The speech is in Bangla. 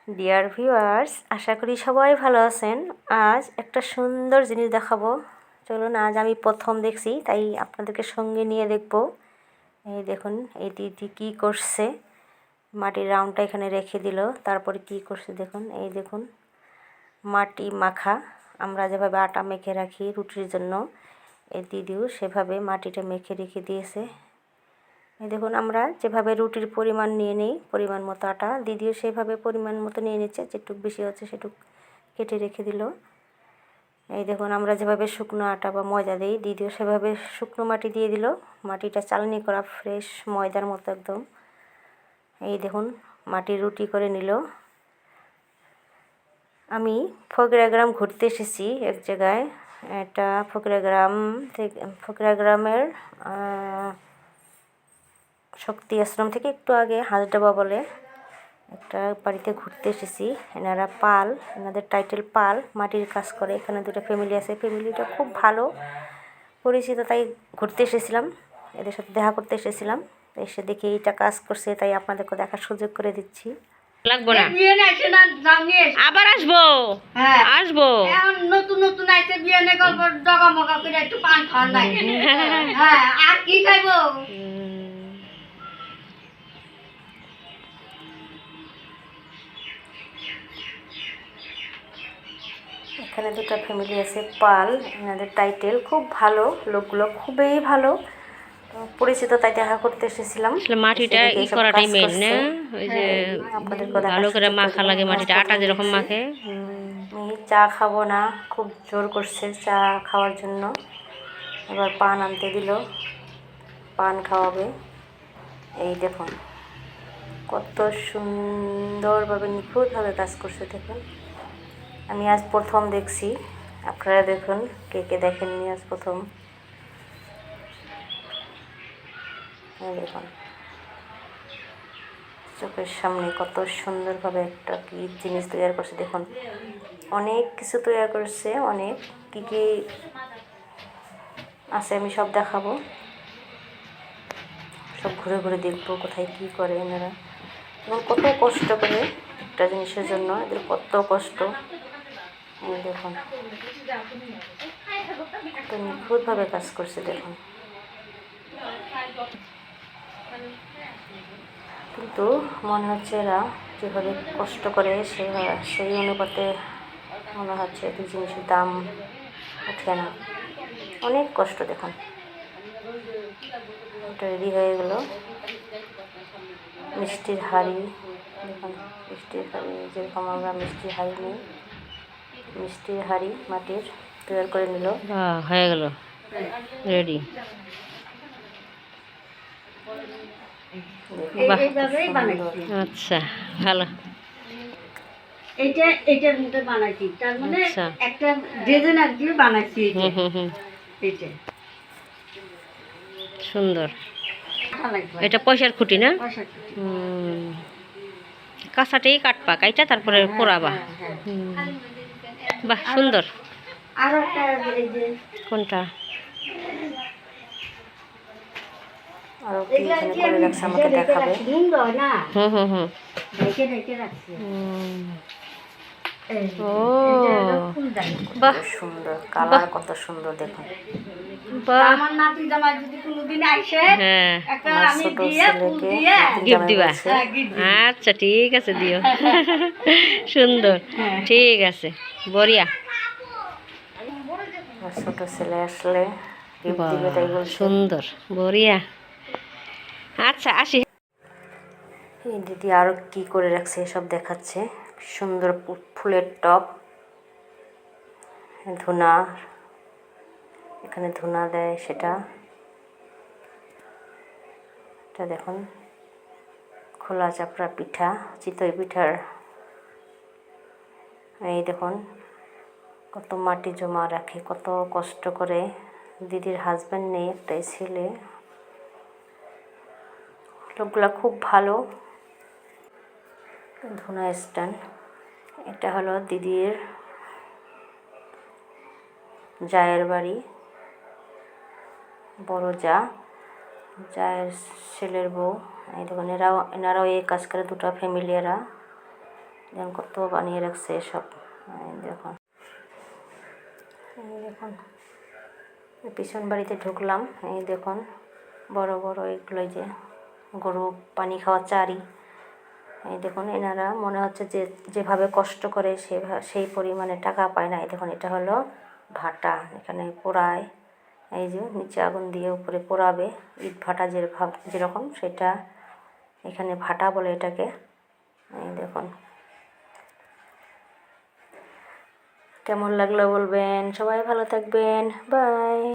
ডিয়ার ভিউয়ার্স, আশা করি সবাই ভালো আছেন। আজ একটা সুন্দর জিনিস দেখাবো। চলুন, আজ আমি প্রথম দেখছি, তাই আপনাদেরকে সঙ্গে নিয়ে দেখব। এই দেখুন, এই দিদি কী করছে। মাটির রাউন্ডটা এখানে রেখে দিল, তারপরে কি করছে দেখুন। এই দেখুন, মাটি মাখা। আমরা যেভাবে আটা মেখে রাখি রুটির জন্য, এই দিদিও সেভাবে মাটিটা মেখে রেখে দিয়েছে। এই দেখুন, আমরা যেভাবে রুটির পরিমাণ নিয়ে নিই, পরিমাণ মতো আটা, দিদিও সেভাবে পরিমাণ মতো নিয়ে নিচ্ছে। যেটুক বেশি হচ্ছে সেটুক কেটে রেখে দিল। এই দেখুন, আমরা যেভাবে শুকনো আটা বা ময়দা দিই, দিদিও সেভাবে শুকনো মাটি দিয়ে দিল। মাটিটা চালনি করা ফ্রেশ ময়দার মতো একদম। এই দেখুন, মাটির রুটি করে নিল। আমি ফকিরাগ্রাম ঘুরতে এসেছি এক জায়গায়। এটা ফকিরাগ্রাম থেকে, ফকিরাগ্রামের শক্তি আশ্রম থেকে একটু আগে হাঁসডাবা বলে একটা বাড়িতে ঘুরতে এসেছি। এনারা পাল, এনাদের টাইটেল পাল, মাটির কাজ করে। এখানে দুটো ফ্যামিলি আছে, ফ্যামিলিটা খুব ভালো পরিচিত, তাই ঘুরতে এসেছিলাম, এদের সাথে দেখা করতে এসেছিলাম। এসে দেখি এইটা কাজ করছে, তাই আপনাদেরকে দেখার সুযোগ করে দিচ্ছি। লাগবো না, আবার আসবো। হ্যাঁ আসবো, নতুন নতুন আইছে বিয়ে নে গল্প ডগামগা করে একটু পান খাওয়া লাগে। হ্যাঁ, আর কি খাইবো? এখানে দুটো ফ্যামিলি আছে পাল, এনাদের টাইটেল খুব ভালো, লোকগুলো খুবই ভালো পরিচিত, তাই দেখা করতে এসেছিলাম। মাটিটা ই করাটাই মেন না, ওই যে ভালো করে মাখা লাগে মাটিটা, আটা যেরকম মাখে। আমি চা খাবো না, খুব জোর করছে চা খাওয়ার জন্য। এবার পান আনতে দিল, পান খাওয়াবে। এই দেখুন কত সুন্দরভাবে নিখুঁতভাবে কাজ করছে দেখুন। আমি আজ প্রথম দেখছি, আপনারা দেখুন কে কে দেখেননি আজ প্রথম। দেখুন চোখের সামনে কত সুন্দরভাবে একটা কি জিনিস তৈরি করছে দেখুন। অনেক কিছু তৈরি করছে, অনেক কী কী আছে আমি সব দেখাবো, সব ঘুরে ঘুরে দেখবো কোথায় কী করে এনারা এবং কত কষ্ট করে একটা জিনিসের জন্য, এদের কত কষ্ট। দেখুন কত নিখুঁতভাবে কাজ করছে দেখুন। কিন্তু মনে হচ্ছে এরা যেভাবে কষ্ট করে সেই অনুপাতে মনে হচ্ছে এই জিনিসের দাম ওঠে না। অনেক কষ্ট দেখুন। এটা রেডি হয়ে গেল। মিষ্টির হাঁড়ি দেখুন, মিষ্টির হাঁড়ি যেরকম আমরা মিষ্টির হাঁড়ি নিই, মিষ্টির হাঁড়ি মাটির তৈরি করে নিল। হয়ে গেল রেডি। আচ্ছা, ভালো। এইটার মধ্যে বানাইছি, তার মানে একটা ডিজাইনার দিয়ে বানাইছি। এইটা সুন্দর। এটা পয়সার খুঁটি না? কাঁচাটাই কাটবা, কাইটা তারপরে পোড়াবা। বাহ, সুন্দর। আর একটা কোনটা? আরো কি এখানে করে রাখছে আমাকে দেখাবে। ও বাহ, সুন্দর কালার, কত সুন্দর দেখুন। আমার নাতি জামাই যদি কোনোদিন আসে, একটা আমি দিয়ে ফুল দিয়ে গিফট দিবা। আচ্ছা ঠিক আছে, দিও। সুন্দর, ঠিক আছে, বড়িয়া। ছোট ছেলে আসলে গিফট দিবে, তাই বলছে। সুন্দর, বড়িয়া। আচ্ছা আসি। এই দিদি আরো কি করে রাখছে সব দেখাচ্ছে। সুন্দর ফুলের টপ, ধুনা, এখানে ধুনা দেয় সেটা। এটা দেখুন খোলা চাপড়া পিঠা, চিতই পিঠার। এই দেখুন কত মাটি জমা রাখে, কত কষ্ট করে। দিদির হাজব্যান্ড নেই, একটাই ছেলে। লোকগুলা খুব ভালো। ধুনা স্ট্যান্ড, এটা হলো দিদির জায়ের বাড়ি, বড় জায়ের ছেলের বউ। এই দেখুন এনারাও এই কাজ করে, দুটো ফ্যামিলি এরা। যেমন কত বানিয়ে রাখছে সব। দেখুন দেখুন পিছন বাড়িতে ঢুকলাম, এই দেখুন বড় বড় এগুলো যে গরু পানি খাওয়া চারি। এই দেখুন এনারা মনে হচ্ছে যে যেভাবে কষ্ট করে সেই পরিমাণে টাকা পায় না। এই দেখুন এটা হলো ভাটা, এখানে পোড়ায়। এই যে নিচে আগুন দিয়ে উপরে পোড়াবে, ইট ভাটা যেরকম সেটা এখানে ভাটা বলে এটাকে। এই দেখুন কেমন লাগলো বলবেন, সবাই ভালো থাকবেন, বাই।